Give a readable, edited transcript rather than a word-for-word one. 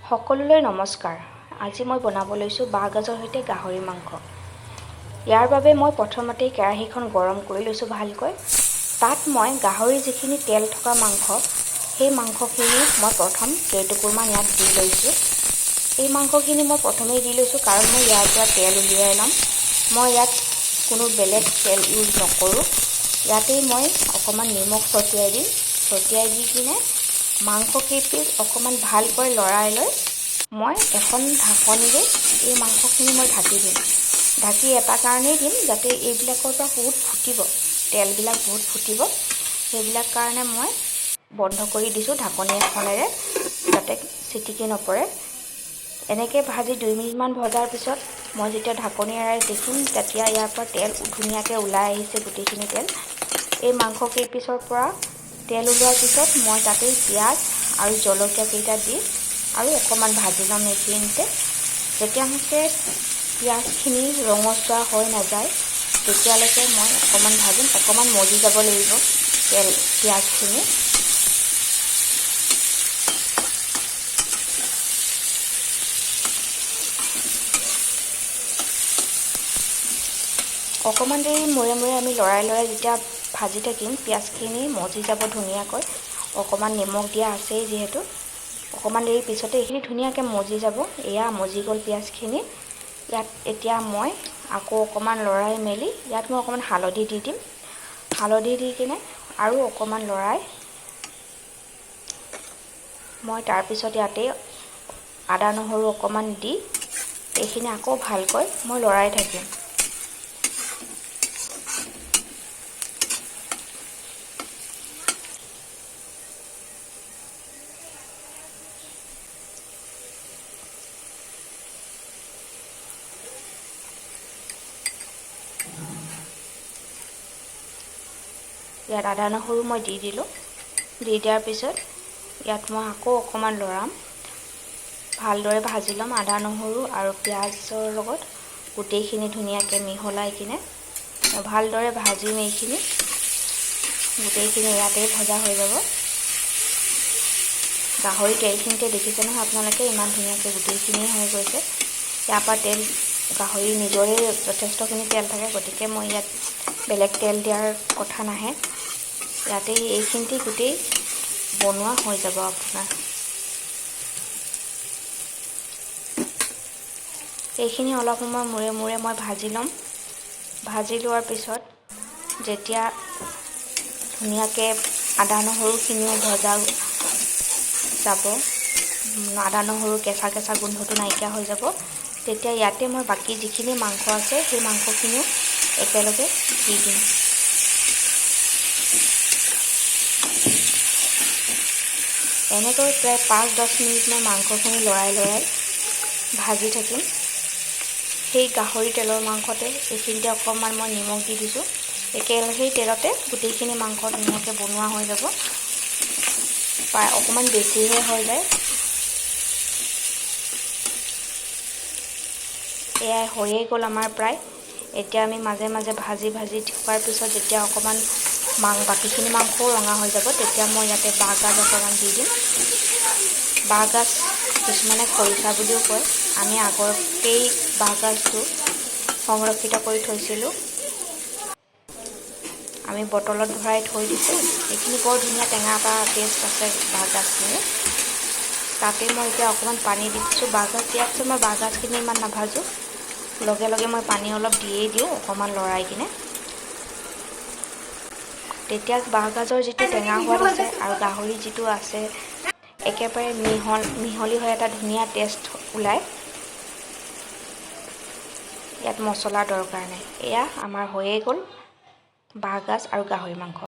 সকলোলৈ নমস্কাৰ। আজি মই বনাব লৈছোঁ বাঁহগাজৰ সৈতে গাহৰি মাংস। ইয়াৰ বাবে মই প্ৰথমতে কেৰাহীখন গৰম কৰি লৈছোঁ ভালকৈ। তাত মই গাহৰি যিখিনি তেল থকা মাংস, সেই মাংসখিনি মই প্ৰথম কেইটুকুৰমান ইয়াত দি লৈছোঁ। এই মাংসখিনি মই প্ৰথমেই দি লৈছোঁ কাৰণ মই ইয়াৰ পৰা তেল উলিয়াই ল'ম। মই ইয়াত কোনো বেলেগ তেল ইউজ নকৰোঁ। ইয়াতেই মই অকণমান নিমখ ছটিয়াই দিম। ছটিয়াই দি কিনে মাংসকেইপিচ অকণমান ভালকৈ লৰাই লৈ মই এখন ঢাকনিৰে এই মাংসখিনি মই ঢাকি দিম। ঢাকি এটা কাৰণেই দিম যাতে এইবিলাকৰ পৰা বহুত ফুটিব, তেলবিলাক বহুত ফুটিব। সেইবিলাক কাৰণে মই বন্ধ কৰি দিছোঁ ঢাকনি এখনেৰে যাতে চিটিকি নপৰে। এনেকৈ ভাজি 2 মিনিটমান ভজাৰ পিছত মই যেতিয়া ঢাকনি এৰাই দেখিম তেতিয়া ইয়াৰ পৰা তেল ধুনীয়াকৈ ওলাই আহিছে গোটেইখিনি তেল। এই মাংসকেইপিচৰ পৰা তেল ওলোৱাৰ পিছত মই তাতেই পিঁয়াজ আৰু জলকীয়া কেইটা দি আৰু অকণমান ভাজি ল'ম এইখিনিতে। যেতিয়ালৈকে পিঁয়াজখিনি ৰঙচুৱা হৈ নাযায় তেতিয়ালৈকে মই অকণমান ভাজিম। অকণমান মজি যাব লাগিব পিঁয়াজখিনি। অকণমান দেৰি মূৰে মূৰে আমি লৰাই যেতিয়া ভাজি থাকিম পিঁয়াজখিনি মজি যাব ধুনীয়াকৈ। অকণমান নিমখ দিয়া আছেই যিহেতু, অকণমান দেৰি পিছতে এইখিনি ধুনীয়াকৈ মজি যাব। এয়া মজি গ'ল পিঁয়াজখিনি। ইয়াত এতিয়া মই আকৌ অকণমান লৰাই মেলি ইয়াত মই অকণমান হালধি দি দিম। হালধি দি কিনে আৰু অকণমান লৰাই মই তাৰপিছত ইয়াতে আদা নহৰু অকণমান দি এইখিনি আকৌ ভালকৈ মই লৰাই থাকিম। ইয়াত আদা নহৰু মই দি দিলোঁ। দি দিয়াৰ পিছত ইয়াত মই আকৌ অকণমান লৰাম, ভালদৰে ভাজি ল'ম আদা নহৰু আৰু পিঁয়াজৰ লগত গোটেইখিনি ধুনীয়াকৈ মিহলাই কিনে মই ভালদৰে ভাজিম। এইখিনি গোটেইখিনি ইয়াতেই ভজা হৈ যাব। গাহৰি তেলখিনিতে দেখিছে নহয় আপোনালোকে ইমান ধুনীয়াকৈ গোটেইখিনি হৈ গৈছে। ইয়াৰ পৰা তেল গাহৰি নিজৰে যথেষ্টখিনি তেল থাকে, গতিকে মই ইয়াত বেলেগ তেল দিয়াৰ কথা নাহে। ইয়াতে এইখিনিতে গোটেই বনোৱা হৈ যাব আপোনাৰ। এইখিনি অলপ সময় মূৰে মূৰে মই ভাজি ল'ম। ভাজি লোৱাৰ পিছত যেতিয়া ধুনীয়াকৈ আদা নহৰুখিনিও ভজা যাব, আদা নহৰু কেঁচা কেঁচা গোন্ধটো নাইকিয়া হৈ যাব, তেতিয়া ইয়াতে মই বাকী যিখিনি মাংস আছে সেই মাংসখিনিও একেলগে দি দিম। এনেকৈ প্ৰায় 5-10 মিনিট মই মাংসখিনি লৰাই ভাজি থাকিম। সেই গাহৰি তেলৰ মাংসতে এইখিনিতে অকণমান মই নিমখ দি দিছোঁ। সেই তেলতে গোটেইখিনি মাংস ধুনীয়াকৈ বনোৱা হৈ যাব। প্ৰায় অকণমান বেছিহে হৈ যায়। এয়াই হৈয়ে গ'ল আমাৰ প্ৰায়। এতিয়া আমি মাজে মাজে ভাজি থকাৰ পিছত যেতিয়া অকণমান বাকীখিনি মাংসও ৰঙা হৈ যাব তেতিয়া মই ইয়াতে বাঁহগাজ অকণমান দি দিম। বাঁহগাজ কিছুমানে খৰিচা বুলিও কয়। আমি আগতেই বাঁহগাজটো সংৰক্ষিত কৰি থৈছিলোঁ। আমি বটলত ভৰাই থৈ দিছোঁ। এইখিনি বৰ ধুনীয়া টেঙা এটা টেষ্ট আছে বাঁহগাজখিনি। তাতে মই এতিয়া অকণমান পানী দি দিছোঁ। বাঁহগাজ দিয়াৰ পিছত মই বাঁহগাজখিনি ইমান নাভাজোঁ, লগে লগে মই পানী অলপ দিয়েই দিওঁ অকণমান লৰাই কিনে। তেতিয়া বাঁহগাজৰ যিটো টেঙা সোৱাদ আছে আৰু গাহৰি যিটো আছে একেবাৰে মিহলি হৈ এটা ধুনীয়া টেষ্ট ওলায়। ইয়াত মছলাৰ দৰকাৰ নাই। এয়া আমাৰ হৈয়ে গ'ল বাঁহগাজ আৰু গাহৰি মাংস।